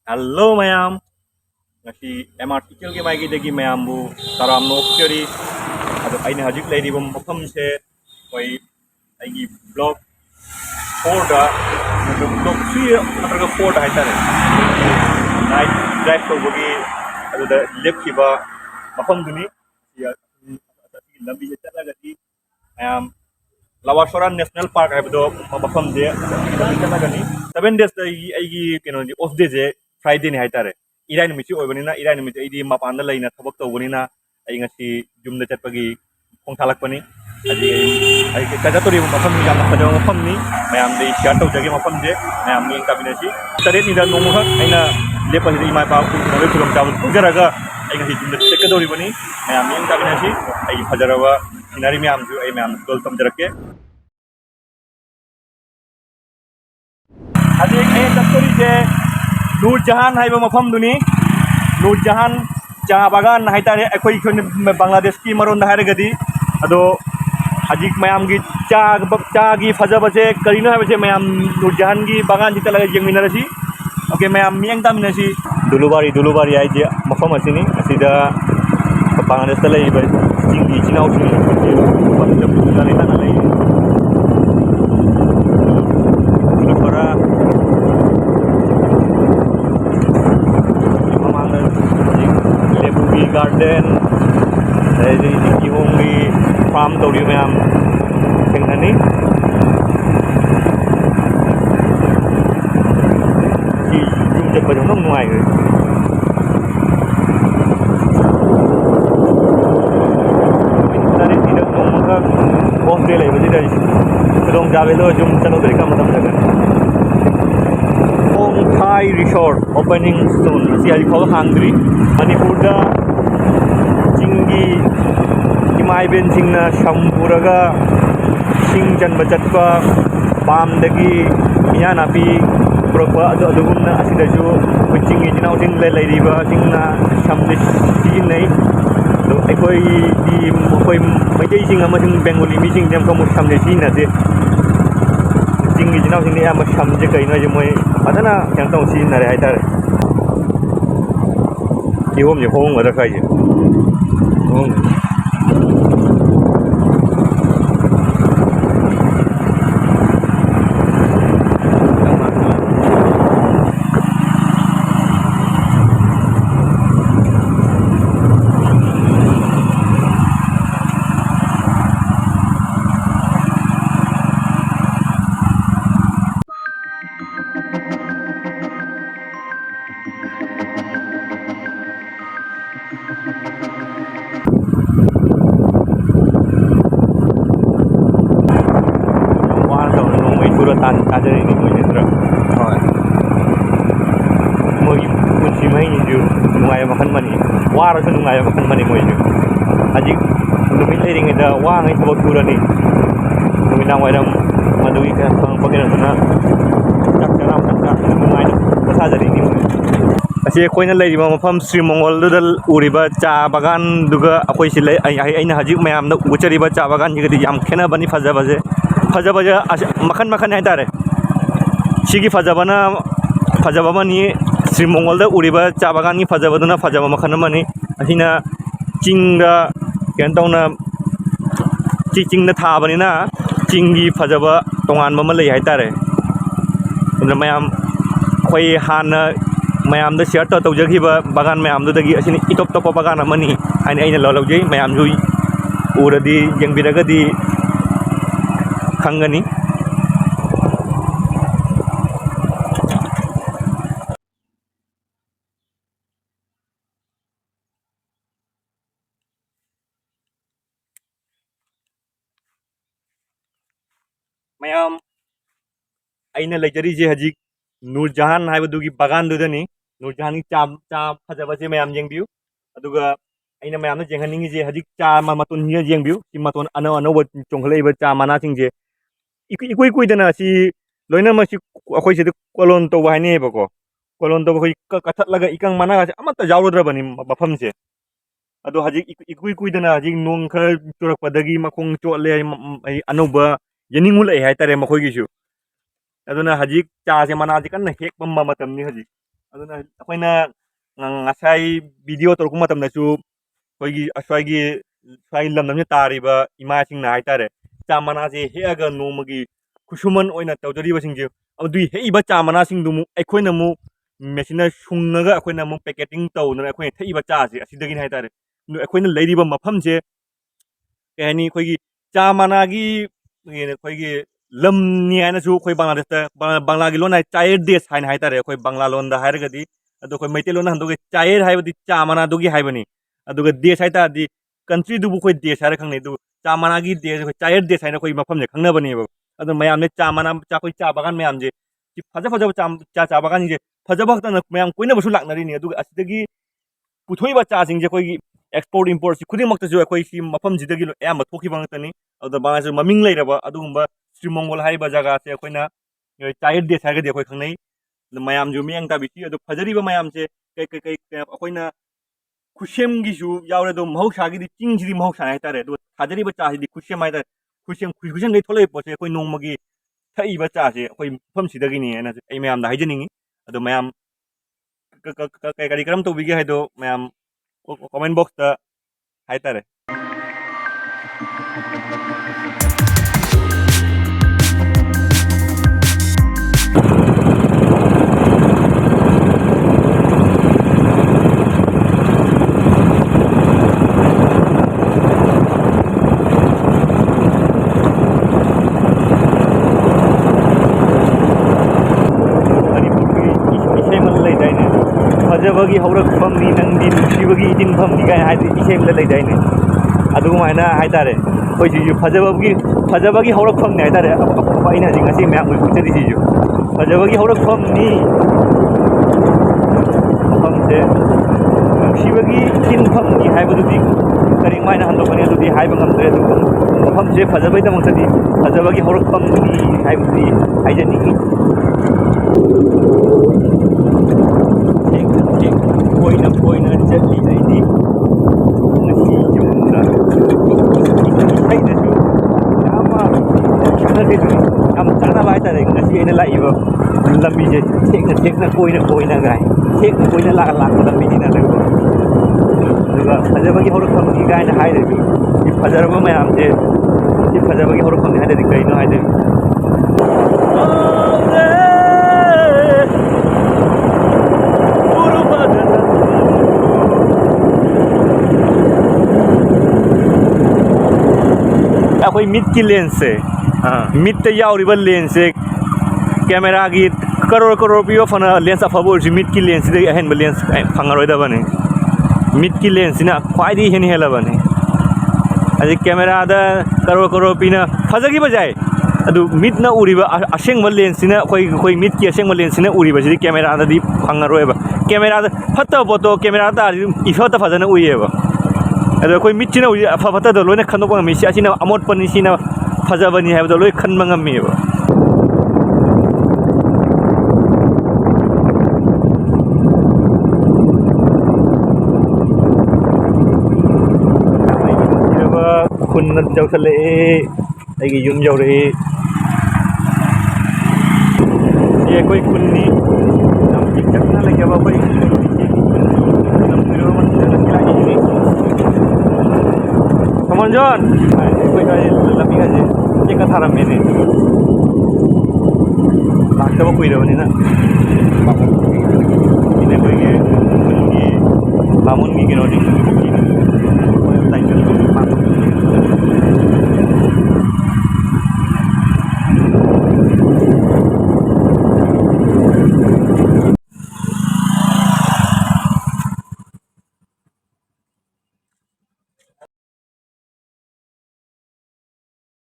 Hello mayam, ngasi MRTL ke mai dagi mayam bu taram no kiri. Ado aina hajik lay di bom mafam se koi aigi blog 4 da ado blog 3 atau 4 da haitare. Night drive to bagi ado da left kiba mafam duni ya lambi jala gadi mayam Lawasoran National Park hai bedo mafam je jala gani 7 days da aigi keno di off day je Friday ni haitare. Irai numisi oibani na irai numisi idi mapanda laina thabak tawbani na ai ngasi Yumda chatpagi khongthalakpani adi ai kajatori mafam ni yamna khajang mafam ni mayam dei share tawjage mafam je mayam ni kabinasi tare ni da nomuha aina lepa ni mai pa nore khudongchaba jaraga ai ngasi Yumda chekadori bani mayam ni kabinasi ai phajarawa sinari mayam ju ai mayam dol tamjarake adi ai chattori je Nurjahan hai mafam duni Nurjahan cha bagan haitare akoi khon Bangladesh ki maron da haragadi ado hajik mayam gi cha gi fajaba je karino ha je mayam Nurjahan gi bagan ji tala jengminarasi oke mayam miang taminasi dulubari ai je mafam asini asida Bangladesh tala iba jingi jinau sini pada bulan eta nalai dulubara garden dari di hongi farm tawri mayam thengani si jum je bajong nong nuai dari tidak nong off day lai baji dari khudongchaba lo jum chalo dari kam matam jaga Hong Thai Resort opening soon si hari khaw hangri Manipur da Imai bencing na shampuraga sing jan bacatpa pam dagi miya napi berapa ado gumna asidaju bencing jinau sing lelai riba sing na shamlis sing nei lo ekoi di koi mai sing ama sing bengali mi sing jam kamu shamlis sing na de sing jinau sing ni ama shamje kai na je moi adana yang tong sing na re hai tar ihom je hong ada kai je hong ada ini punya terus. Mau kunci main itu nungai makan mani. War itu nungai makan mani mau itu. Aji demi tering ada wang itu sebab turun ni. Demi nang waram madui kan pang pakai sana. Tak jaram tak nungai pasal jadi ini. Asyik kau ni lagi mafam Sri Mongol dal uriba cha bagan juga aku isi lagi ai na haji mayam na ucariba cha bagan juga di jam kena bani fajabaje makan hai tare sigi fajabama ni Sri Mongol da uriba cha bagan ni fajabaduna fajaba makan mani asina cingda kentongna cingda thabani na cingi fajaba tongan mama lei hai tare unda mayam khoi hana mayam da share to tawjagiba bagan mayam da dagi asini itop top bagan amani aina lolojai mayam ju uradi jengbiragadi khangani mayam aina lejari je hajik Nurjahan hai badugi bagan dudani Nurjahan ni cha phajaba je mayam jengbiu aduga aina mayam na jenghaningi je hajik cha matun hiya jengbiu si matun ano chonghlei ba cha mana sing je ikui dana si loina ma si akhoi se kolon to ba ni ba ko kolon to khoi kathat laga ikang mana ga amata jawrodra bani mafam se ado hajik ikui dana hajik nong khar turak padagi makong chole ai anoba yeningul ai hai tare makhoi gisu aduna hajik cha se mana ji kan hek bamba matam ni hajik ꯑꯗꯨꯅ ꯑꯩꯈꯣꯏꯅ ꯉꯁꯥꯏ video ꯇꯧꯔꯛꯄ ꯃꯇꯝꯗꯁꯨ ꯑꯩꯈꯣꯏꯒꯤ ꯁ꯭ꯋꯥꯏꯒꯤ ꯂꯝꯗꯝꯁꯤꯗ ꯇꯥꯔꯤꯕ ꯏꯃꯥꯁꯤꯡꯅ ꯍꯥꯏꯇꯥꯔꯦ ꯆꯥ ꯃꯅꯥꯁꯦ ꯍꯦꯛꯑꯒ ꯅꯣꯡꯃꯒꯤ ꯈꯨꯠꯁꯨꯃꯟ ꯑꯣꯏꯅ ꯇꯧꯖꯔꯤꯕꯁꯤꯡꯁꯦ ꯑꯗꯨꯒꯤ ꯍꯦꯛꯏꯕ ꯆꯥ ꯃꯅꯥꯁꯤꯡꯗꯨ ꯑꯃꯨꯛ ꯑꯩꯈꯣꯏꯅ ꯑꯃꯨꯛ ꯃꯦꯆꯤꯟꯅ ꯁꯨꯡꯉꯒ ꯑꯩꯈꯣꯏꯅ ꯑꯃꯨꯛ ꯄꯦꯀꯦꯇꯤꯡ ꯇꯧꯗꯅ ꯑꯩꯈꯣꯏꯅ ꯊꯛꯏꯕ ꯆꯥꯁꯦ ꯑꯁꯤꯗꯒꯤꯅꯤ ꯍꯥꯏꯇꯥꯔꯦ ꯑꯩꯈꯣꯏꯅ ꯂꯩꯔꯤꯕ ꯃꯐꯝꯁꯦ ꯀꯩ ꯍꯥꯏꯅꯤ ꯑꯩꯈꯣꯏꯒꯤ ꯆꯥ ꯃꯅꯥꯒꯤ ꯑꯩꯈꯣꯏꯒꯤ ꯂꯝꯅꯤ ꯍꯥꯏꯅꯁꯨ ꯑꯩꯈꯣꯏ ꯕꯪꯒ꯭ꯂꯥꯗꯦꯁꯇ ꯕꯪꯒ꯭ꯂꯥꯒꯤ ꯂꯣꯟ ꯍꯥꯏ ꯆꯥꯌꯔ ꯗꯦꯁ ꯍꯥꯏꯅ ꯍꯥꯏꯇꯥꯔꯦ ꯑꯩꯈꯣꯏ ꯕꯪꯒ꯭ꯂꯥ ꯂꯣꯟꯗ ꯍꯥꯏꯔꯒꯗꯤ ꯑꯗꯣ ꯑꯩꯈꯣꯏ ꯃꯩꯇꯩꯂꯣꯟꯗ ꯍꯟꯗꯣꯛꯑꯒ ꯆꯥꯌꯔ ꯍꯥꯏꯕꯗꯤ ꯆꯥ ꯃꯅꯥꯗꯨꯒꯤ ꯍꯥꯏꯕꯅꯤ ꯑꯗꯨꯒ ꯗꯦꯁ ꯍꯥꯏꯇꯥꯔꯗꯤ ꯀꯟꯇ꯭ꯔꯤꯗꯨꯕꯨ ꯑꯩꯈꯣꯏ ꯗꯦꯁ ꯍꯥꯏꯔ ꯈꯪꯅꯩ ꯑꯗꯨ ꯆꯥ ꯃꯅꯥꯒꯤ ꯗꯦꯁ ꯑꯩꯈꯣꯏ ꯆꯥꯌꯔ ꯗꯦꯁ ꯍꯥꯏꯅ ꯑꯩꯈꯣꯏ ꯃꯐꯝꯁꯦ ꯈꯪꯅꯕꯅꯦꯕ ꯑꯗꯣ ꯃꯌꯥꯝꯅ ꯆꯥ ꯃꯅꯥ ꯑꯩꯈꯣꯏ ꯆꯥ ꯕꯒꯥꯟ ꯃꯌꯥꯝꯁꯦ ꯐꯖ ꯐꯖꯕ ꯆꯥ ꯕꯒꯥꯟꯁꯤꯡꯁꯦ ꯐꯖꯕ ꯈꯛꯇꯅ ꯃꯌꯥꯝ ꯀꯣꯏꯅꯕꯁꯨ ꯂꯥꯛꯅꯔꯤꯅꯤ ꯑꯗꯨꯒ ꯑꯁꯤꯗꯒꯤ ꯄꯨꯊꯣꯛꯏꯕ ꯆꯥꯁꯤꯡꯁꯦ ꯑꯩꯈꯣꯏꯒꯤ ꯑꯦꯛꯁꯄꯣꯔꯠ ꯏꯝꯄꯣꯔꯠꯁꯤ ꯈꯨꯗꯤꯡꯃꯛꯇꯁꯨ ꯑꯩꯈꯣꯏ ꯁꯤ ꯃꯐꯝꯁꯤꯗꯒꯤ ꯑꯌꯥꯝꯕ ꯊꯣꯛꯈꯤꯕ ꯉꯥꯛꯇꯅꯤ ꯑꯗꯨꯗ ꯃꯥꯁꯨ ꯃꯃꯤꯡ ꯂꯩꯔꯕ ꯑꯗꯨꯒꯨꯝꯕ ꯁ꯭ꯔꯤꯃꯪꯒꯣꯜ ꯍꯥꯏꯔꯤꯕ ꯖꯒꯥꯁꯦ ꯑꯩꯈꯣꯏꯅ ꯆꯥꯌꯔ ꯗꯦꯁ ꯍꯥꯏꯔꯒꯗꯤ ꯑꯩꯈꯣꯏ ꯈꯪꯅꯩ ꯑꯗꯨ ꯃꯌꯥꯝꯁꯨ ꯃꯤꯠꯌꯦꯡ ꯇꯥꯕꯤꯁꯤ ꯑꯗꯨ ꯐꯖꯔꯤꯕ ꯃꯌꯥꯝꯁꯦ ꯀꯩ ꯑꯩꯈꯣꯏꯅ ꯈꯨꯠꯁꯦꯝꯒꯤꯁꯨ ꯌꯥꯎꯔꯦ ꯑꯗꯣ ꯃꯍꯧꯁꯥꯒꯤꯗꯤ ꯆꯤꯡꯁꯤꯗꯤ ꯃꯍꯧꯁꯥꯅꯤ ꯍꯥꯏꯇꯥꯔꯦ ꯑꯗꯨꯒ ꯊꯥꯖꯔꯤꯕ ꯆꯥꯁꯤꯗꯤ ꯈꯨꯠꯁꯦꯝ ꯍꯥꯏꯇꯥꯔꯦ ꯈꯨꯠꯁꯦꯝꯗꯒꯤ ꯊꯣꯛꯂꯛꯏꯕ ꯄꯣꯠꯁꯦ ꯑꯩꯈꯣꯏ ꯅꯣꯡꯃꯒꯤ ꯊꯛꯏꯕ ꯆꯥꯁꯦ ꯑꯩꯈꯣꯏ ꯃꯐꯝꯁꯤꯗꯒꯤꯅꯤ ꯍꯥꯏꯅ ꯑꯩ ꯃꯌꯥꯝꯗ ꯍꯥꯏꯖꯅꯤꯡꯉꯤ ꯑꯗꯣ ꯃꯌꯥꯝ ꯀꯔꯤ ꯀꯔꯝ ꯇꯧꯕꯤꯒꯦ ꯍꯥꯏꯗꯣ ꯃꯌꯥꯝ ꯀꯣꯃꯦꯟ ꯕꯣꯛꯁꯇ ꯍꯥꯏꯇꯥꯔꯦ ꯐꯖꯕꯒꯤ ꯍꯧꯔꯛꯐꯝꯅꯤ ꯅꯪꯗꯤ ꯅꯨꯡꯁꯤꯕꯒꯤ ꯏꯇꯤꯟꯐꯝꯅꯤ ꯀꯥꯏꯅ ꯍꯥꯏꯗꯤ ꯏꯁꯩ ꯑꯃꯗ ꯂꯩꯗꯥꯏꯅꯦ ꯑꯗꯨꯃꯥꯏꯅ ꯍꯥꯏꯇꯥꯔꯦ ꯑꯩꯈꯣꯏꯁꯤꯁꯨ ꯐꯖꯕꯒꯤ ꯍꯧꯔꯛꯐꯝꯅꯤ ꯍꯥꯏꯇꯥꯔꯦ ꯑꯩꯅ ꯍꯧꯖꯤꯛ ꯉꯁꯤ ꯃꯌꯥꯝ ꯎꯠꯆꯔꯤꯁꯤꯁꯨ ꯐꯖꯕꯒꯤ ꯍꯧꯔꯛꯐꯝꯅꯤ ꯃꯐꯝꯁꯦ ꯅꯨꯡꯁꯤꯕꯒꯤ ꯏꯇꯤꯟꯐꯝꯅꯤ ꯍꯥꯏꯕꯗꯨꯗꯤ ꯀꯔꯤꯃꯥꯏꯅ ꯍꯟꯗꯣꯛꯀꯅꯤ ꯑꯗꯨꯗꯤ ꯍꯥꯏꯕ ꯉꯝꯗ꯭ꯔꯦ ꯑꯗꯨꯕꯨ ꯃꯐꯝꯁꯦ ꯐꯖꯕꯒꯤꯗꯃꯛꯇꯗꯤ ꯐꯖꯕꯒꯤ ꯍꯧꯔꯛꯐꯝꯅꯤ ꯍꯥꯏꯕꯗꯨꯗꯤ ꯍꯥꯏꯖꯅꯤꯡꯉꯤ ꯀꯣꯏꯅ ꯆꯠꯂꯤ ꯑꯩꯗꯤ ꯉꯁꯤ ꯌꯨꯝꯗ ꯏꯁꯩꯗꯁꯨ ꯌꯥꯝꯅ ꯈꯦꯠꯅꯗꯦꯗꯨꯅꯤ ꯌꯥꯝ ꯆꯥꯟꯅꯕ ꯍꯥꯏꯇꯥꯔꯦ ꯉꯁꯤ ꯑꯩꯅ ꯂꯥꯛꯏꯕ ꯂꯝꯕꯤꯁꯦ ꯊꯦꯛꯅ ꯀꯣꯏꯅ ꯒꯥꯏ ꯊꯦꯛꯅ ꯀꯣꯏꯅ ꯂꯥꯛꯄ ꯂꯝꯕꯤꯅꯤꯅ ꯑꯗꯨꯒ ꯐꯖꯕꯒꯤ ꯍꯧꯔꯛꯐꯝꯅꯤ ꯀꯥꯏꯅ ꯍꯥꯏꯔꯁꯨ ꯁꯤ ꯐꯖꯔꯕ ꯃꯌꯥꯝꯁꯦ ꯁꯤ ꯐꯖꯕꯒꯤ ꯍꯧꯔꯛꯐꯝꯅꯤ ꯍꯥꯏꯔꯗꯤ ꯀꯩꯅꯣ ꯍꯥꯏꯗꯣꯏꯅꯤ ꯑꯩꯈꯣꯏ ꯃꯤꯠꯀꯤ ꯂꯦꯟꯁꯁꯦ ꯃꯤꯠꯇ ꯌꯥꯎꯔꯤꯕ ꯂꯦꯟꯁꯁꯦ ꯀꯦꯃꯦꯔꯥꯒꯤ ꯀꯔꯣꯔ ꯄꯤꯕ ꯐꯅ ꯂꯦꯟꯁ ꯑꯐꯕ ꯑꯣꯏꯔꯁꯨ ꯃꯤꯠꯀꯤ ꯂꯦꯟꯁꯁꯤꯗꯒꯤ ꯑꯍꯦꯟꯕ ꯂꯦꯟꯁ ꯐꯪꯉꯔꯣꯏꯗꯕꯅꯤ ꯃꯤꯠꯀꯤ ꯂꯦꯟꯁꯁꯤꯅ ꯈ꯭ꯋꯥꯏꯗꯒꯤ ꯍꯦꯜꯂꯕꯅꯤ ꯑꯗꯩ ꯀꯦꯃꯦꯔꯥꯗ ꯀꯔꯣꯔ ꯄꯤꯅ ꯐꯖꯈꯤꯕ ꯌꯥꯏ ꯑꯗꯨ ꯃꯤꯠꯅ ꯎꯔꯤꯕ ꯑꯁꯦꯡꯕ ꯂꯦꯟꯁꯁꯤꯅ ꯑꯩꯈꯣꯏ ꯃꯤꯠꯀꯤ ꯑꯁꯦꯡꯕ ꯂꯦꯟꯁꯁꯤꯅ ꯎꯔꯤꯕꯁꯤꯗꯤ ꯀꯦꯃꯦꯔꯥꯗꯗꯤ ꯐꯪꯉꯔꯣꯏꯕ ꯀꯦꯃꯦꯔꯥꯗ ꯐꯠꯇꯕ ꯄꯣꯠꯇꯣ ꯀꯦꯃꯦꯔꯥꯗ ꯇꯥꯔꯗꯤ ꯏꯐꯠꯇ ꯐꯖꯅ ꯎꯏꯌꯦꯕ ꯑꯗꯣ ꯑꯩꯈꯣꯏ ꯃꯤꯠꯁꯤꯅ ꯑꯐ ꯐꯠꯇꯗꯣ ꯂꯣꯏꯅ ꯈꯟꯗꯣꯛꯄ ꯉꯝꯃꯤ ꯑꯁꯤꯅ ꯑꯃꯣꯠꯄꯅꯤ ꯁꯤꯅ ꯐꯖꯕꯅꯤ ꯍꯥꯏꯕꯗꯣ ꯂꯣꯏ ꯈꯟꯕ ꯉꯝꯃꯦꯕ ꯈꯨꯟꯅ ꯌꯧꯁꯜꯂꯛꯑꯦ ꯑꯩꯒꯤ ꯌꯨꯝ ꯌꯧꯔꯛꯑꯦ ꯁꯤ ꯑꯩꯈꯣꯏ ꯈꯨꯟꯅꯤ ꯌꯥꯝ ꯄꯤꯛꯇꯛꯅ ꯂꯩꯖꯕ ꯑꯩꯈꯣꯏ ꯀꯃꯣꯟꯖꯣꯟ ꯑꯩꯈꯣꯏ ꯂꯝꯕꯤꯒꯁꯦ ꯆꯦꯛꯀ ꯊꯥꯔꯝꯃꯦꯅꯦ ꯂꯥꯛꯇꯕ ꯀꯨꯏꯔꯕꯅꯤꯅ